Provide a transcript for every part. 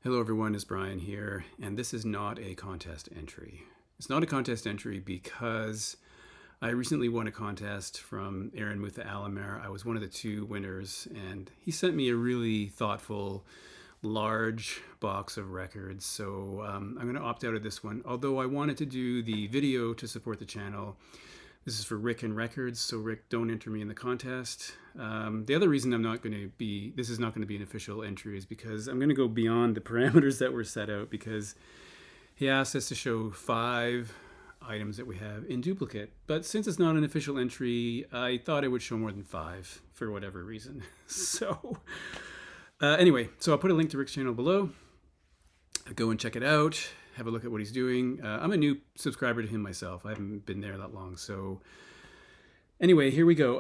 Hello everyone, it's Brian here, and this is not a contest entry. It's not a contest entry because I recently won a contest from Aaron Mutha Alamer. I was one of the two winners, and he sent me a really thoughtful, large box of records. So I'm going to opt out of this one, although I wanted to do the video to support the channel. This is for Rick and Records, so Rick, don't enter me in the contest. The other reason this is not going to be an official entry is because I'm going to go beyond the parameters that were set out, because he asked us to show 5 items that we have in duplicate. But since it's not an official entry, I thought I would show more than 5 for whatever reason. Anyway, so I'll put a link to Rick's channel below. Go and check it out. Have a look at what he's doing. I'm a new subscriber to him myself. I haven't been there that long. So anyway, here we go.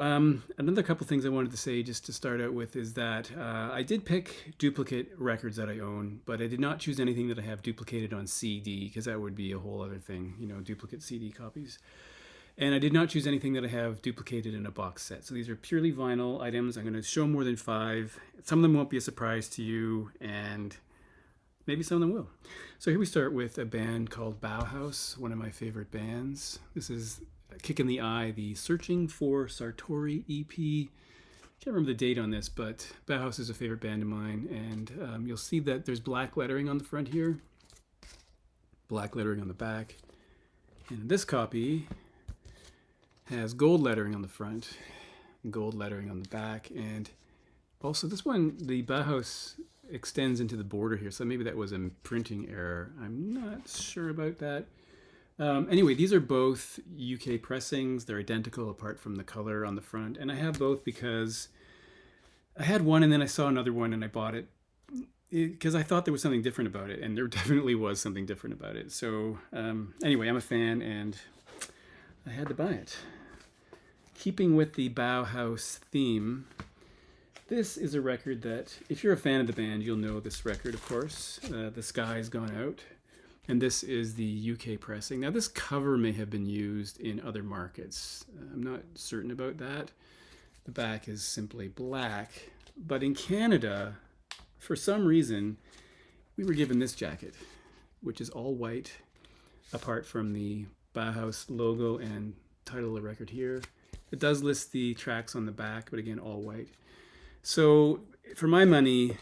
Another couple things I wanted to say just to start out with is that I did pick duplicate records that I own, but I did not choose anything that I have duplicated on CD, because that would be a whole other thing, you know, duplicate CD copies. And I did not choose anything that I have duplicated in a box set. So these are purely vinyl items. I'm going to show more than 5. Some of them won't be a surprise to you, and maybe some of them will. So here we start with a band called Bauhaus, one of my favorite bands. This is Kick in the Eye, the Searching for Sartori EP. Can't remember the date on this, but Bauhaus is a favorite band of mine. And you'll see that there's black lettering on the front here, black lettering on the back. And this copy has gold lettering on the front and gold lettering on the back. And also this one, the Bauhaus extends into the border here, so maybe that was a printing error. I'm not sure about that. Anyway, these are both UK pressings. They're identical apart from the color on the front, and I have both because I had one and then I saw another one and I bought it because I thought there was something different about it, and there definitely was something different about it. So anyway, I'm a fan and I had to buy it. Keeping with the Bauhaus theme, this is a record that, if you're a fan of the band, you'll know this record, of course. The Sky's Gone Out. And this is the UK pressing. Now, this cover may have been used in other markets. I'm not certain about that. The back is simply black. But in Canada, for some reason, we were given this jacket, which is all white, apart from the Bauhaus logo and title of the record here. It does list the tracks on the back, but again, all white. So for my money,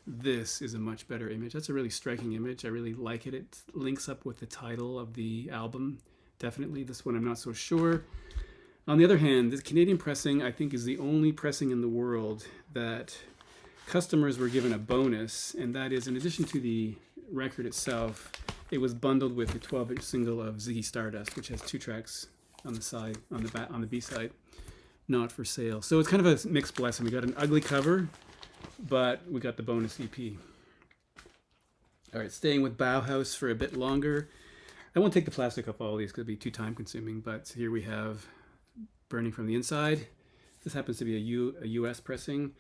this is a much better image. That's a really striking image. I really like it. It links up with the title of the album. Definitely. This one I'm not so sure. On the other hand, this Canadian pressing, I think, is the only pressing in the world that customers were given a bonus, and that is, in addition to the record itself, it was bundled with a 12-inch single of Ziggy Stardust, which has 2 tracks on the side, on the B side. Not for sale. So it's kind of a mixed blessing. We got an ugly cover, but we got the bonus EP. All right, staying with Bauhaus for a bit longer. I won't take the plastic off all of these because it'd be too time consuming, but here we have Burning from the Inside. This happens to be a US pressing.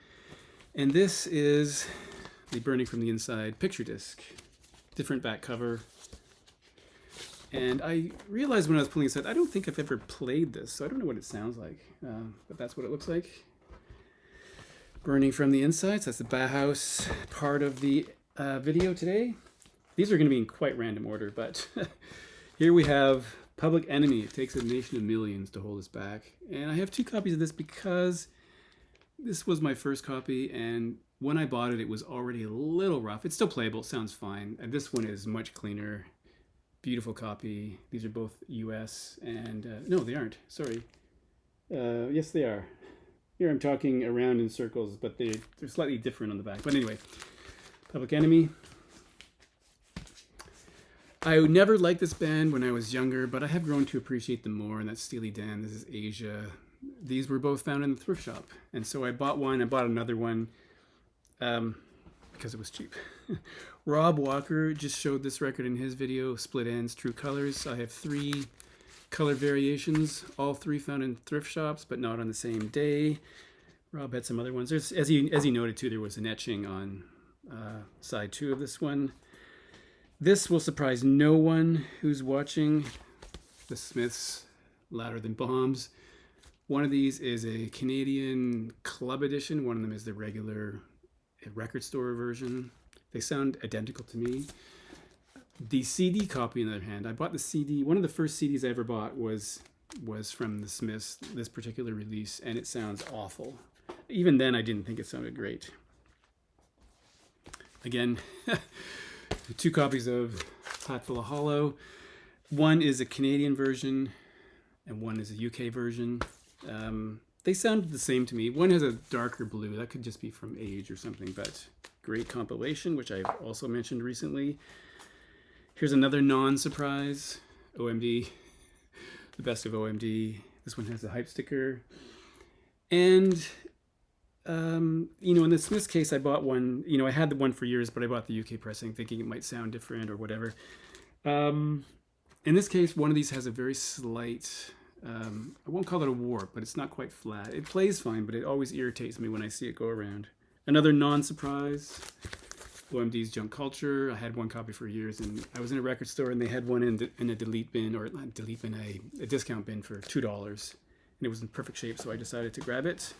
And this is the Burning from the Inside picture disc. Different back cover. And I realized when I was pulling this out, I don't think I've ever played this, so I don't know what it sounds like, but that's what it looks like. Burning from the Inside, so that's the Bauhaus part of the video today. These are going to be in quite random order, but here we have Public Enemy. It takes a nation of millions to hold us back. And I have 2 copies of this because this was my first copy, and when I bought it, it was already a little rough. It's still playable, it sounds fine. And this one is much cleaner. Beautiful copy. These are both US and no, they aren't. Sorry. Yes, they are. Here I'm talking around in circles, but they're slightly different on the back. But anyway, Public Enemy. I never liked this band when I was younger, but I have grown to appreciate them more, and that's Steely Dan. This is Asia. These were both found in the thrift shop, and so I bought one. I bought another one because it was cheap. Rob Walker just showed this record in his video, Split Ends, True Colors. I have 3 color variations, all 3 found in thrift shops, but not on the same day. Rob had some other ones. There's, as he noted too, there was an etching on side 2 of this one. This will surprise no one who's watching. The Smiths, Louder Than Bombs. One of these is a Canadian club edition. One of them is the regular record store version. They sound identical to me. The CD copy, on the other hand, I bought the CD. One of the first CDs I ever bought was from the Smiths, this particular release, and it sounds awful. Even then, I didn't think it sounded great. Again, 2 copies of Hatful of Hollow. One is a Canadian version, and one is a UK version. They sounded the same to me. One has a darker blue. That could just be from age or something, but great compilation, which I've also mentioned recently. Here's another non-surprise, OMD, the best of OMD. This one has a hype sticker. And, you know, in the Smiths case, I bought one, you know, I had the one for years, but I bought the UK pressing thinking it might sound different or whatever. In this case, one of these has a very slight, I won't call it a warp, but it's not quite flat. It plays fine, but it always irritates me when I see it go around. Another non-surprise, OMD's Junk Culture. I had one copy for years, and I was in a record store, and they had one in a delete bin, or not delete bin, a discount bin for $2, and it was in perfect shape, so I decided to grab it.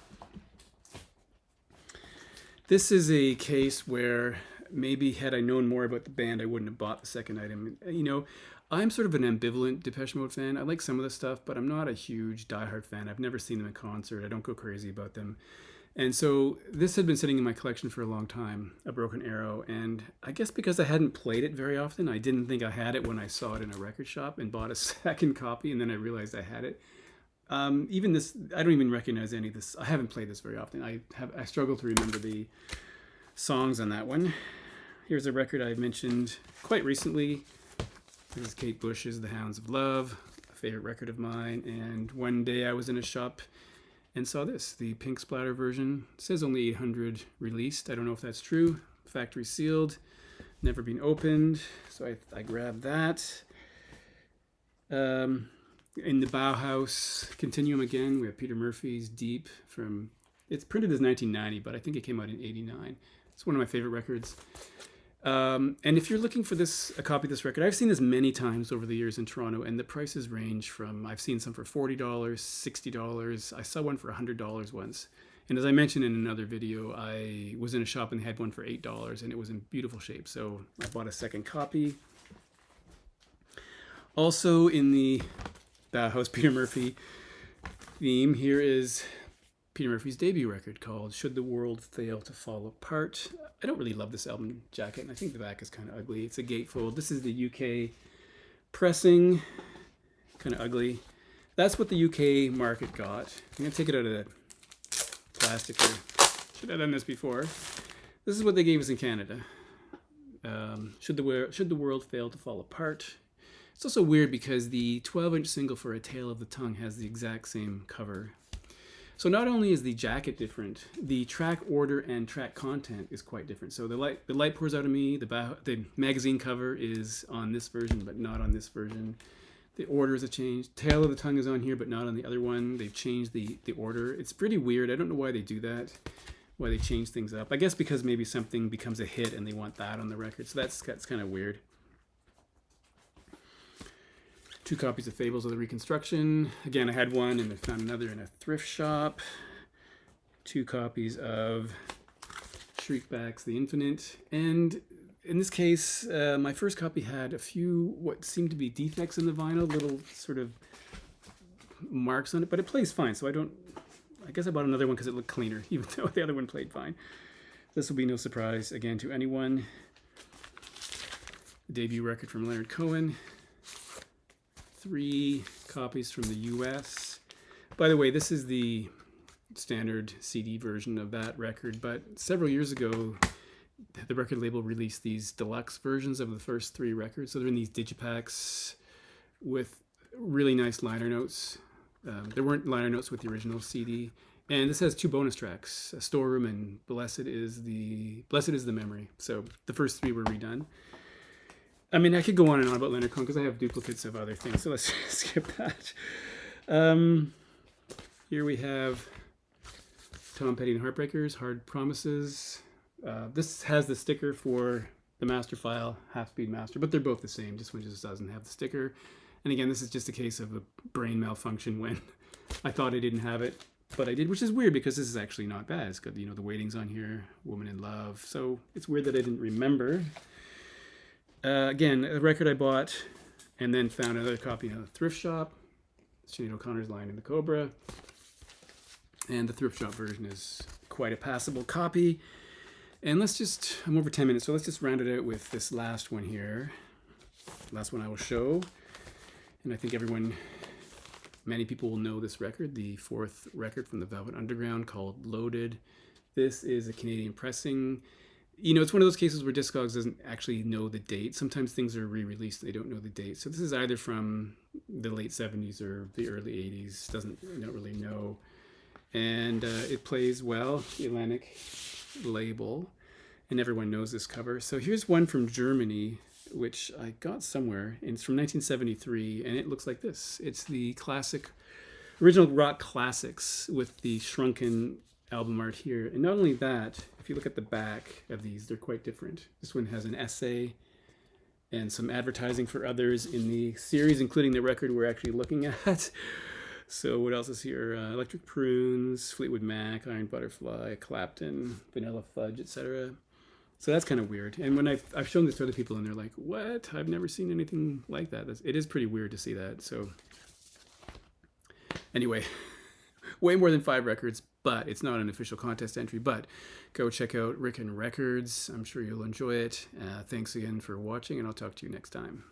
This is a case where maybe had I known more about the band, I wouldn't have bought the second item. You know, I'm sort of an ambivalent Depeche Mode fan. I like some of the stuff, but I'm not a huge diehard fan. I've never seen them in concert. I don't go crazy about them. And so this had been sitting in my collection for a long time, A Broken Arrow. And I guess because I hadn't played it very often, I didn't think I had it when I saw it in a record shop and bought a second copy. And then I realized I had it. Even this, I don't even recognize any of this. I haven't played this very often. I struggle to remember the songs on that one. Here's a record I mentioned quite recently. This is Kate Bush's The Hounds of Love, a favorite record of mine. And one day I was in a shop and saw this, the Pink Splatter version. It says only 800 released. I don't know if that's true. Factory sealed, never been opened. So I grabbed that. In the Bauhaus Continuum again, we have Peter Murphy's Deep from, it's printed as 1990, but I think it came out in 89. It's one of my favorite records. And if you're looking for a copy of this record, I've seen this many times over the years in Toronto, and the prices range from, I've seen some for $40, $60. I saw one for $100 once. And as I mentioned in another video, I was in a shop and they had one for $8, and it was in beautiful shape. So I bought a second copy. Also in the Bauhaus Peter Murphy theme, here is Peter Murphy's debut record called Should the World Fail to Fall Apart. I don't really love this album jacket, and I think the back is kind of ugly. It's a gatefold. This is the UK pressing, kind of ugly. That's what the UK market got. I'm going to take it out of the plastic here. Should have done this before. This is what they gave us in Canada. Should the World Fail to Fall Apart. It's also weird because the 12-inch single for A Tale of the Tongue has the exact same cover. So not only is the jacket different, the track order and track content is quite different. So the light pours out of me. The magazine cover is on this version, but not on this version. The orders have changed. Tale of the Tongue is on here, but not on the other one. They've changed the order. It's pretty weird. I don't know why they do that, why they change things up. I guess because maybe something becomes a hit and they want that on the record. So that's kind of weird. 2 copies of Fables of the Reconstruction. Again, I had one and I found another in a thrift shop. 2 copies of Shriekback's The Infinite. And in this case, my first copy had a few what seemed to be defects in the vinyl, little sort of marks on it, but it plays fine. So I guess I bought another one because it looked cleaner, even though the other one played fine. This will be no surprise, again, to anyone. The debut record from Leonard Cohen. 3 copies from the US. By the way, this is the standard CD version of that record, but several years ago, the record label released these deluxe versions of the first 3 records. So they're in these digipacks with really nice liner notes. There weren't liner notes with the original CD. And this has 2 bonus tracks, Storeroom and Blessed is the Memory. So the first 3 were redone. I mean, I could go on and on about Leonard Cohen because I have duplicates of other things, so let's skip that. Here we have Tom Petty and Heartbreakers, Hard Promises. This has the sticker for the master file, Half Speed Master, but they're both the same. This one just doesn't have the sticker. And again, this is just a case of a brain malfunction when I thought I didn't have it. but I did, which is weird because this is actually not bad. It's got, the Waiting's on here, Woman in Love. So it's weird that I didn't remember. Again, a record I bought and then found another copy in a thrift shop. Sinead O'Connor's Lion in the Cobra. And the thrift shop version is quite a passable copy. And I'm over 10 minutes, so let's just round it out with this last one here. Last one I will show. And I think many people will know this record, the fourth record from the Velvet Underground called Loaded. This is a Canadian pressing. It's one of those cases where Discogs doesn't actually know the date. Sometimes things are re-released and they don't know the date. So this is either from the late 70s or the early 80s. Don't really know. And it plays well, Atlantic label. And everyone knows this cover. So here's one from Germany, which I got somewhere. And it's from 1973. And it looks like this. It's the original rock classics with the shrunken album art here. And not only that, if you look at the back of these, they're quite different. This one has an essay and some advertising for others in the series, including the record we're actually looking at. So what else is here? Electric Prunes, Fleetwood Mac, Iron Butterfly, Clapton, Vanilla Fudge, etc. So that's kind of weird. And when I've shown this to other people and they're like, what? I've never seen anything like that. It is pretty weird to see that. So anyway, way more than 5 records, but it's not an official contest entry. But go check out Ricken Records. I'm sure you'll enjoy it. Thanks again for watching, and I'll talk to you next time.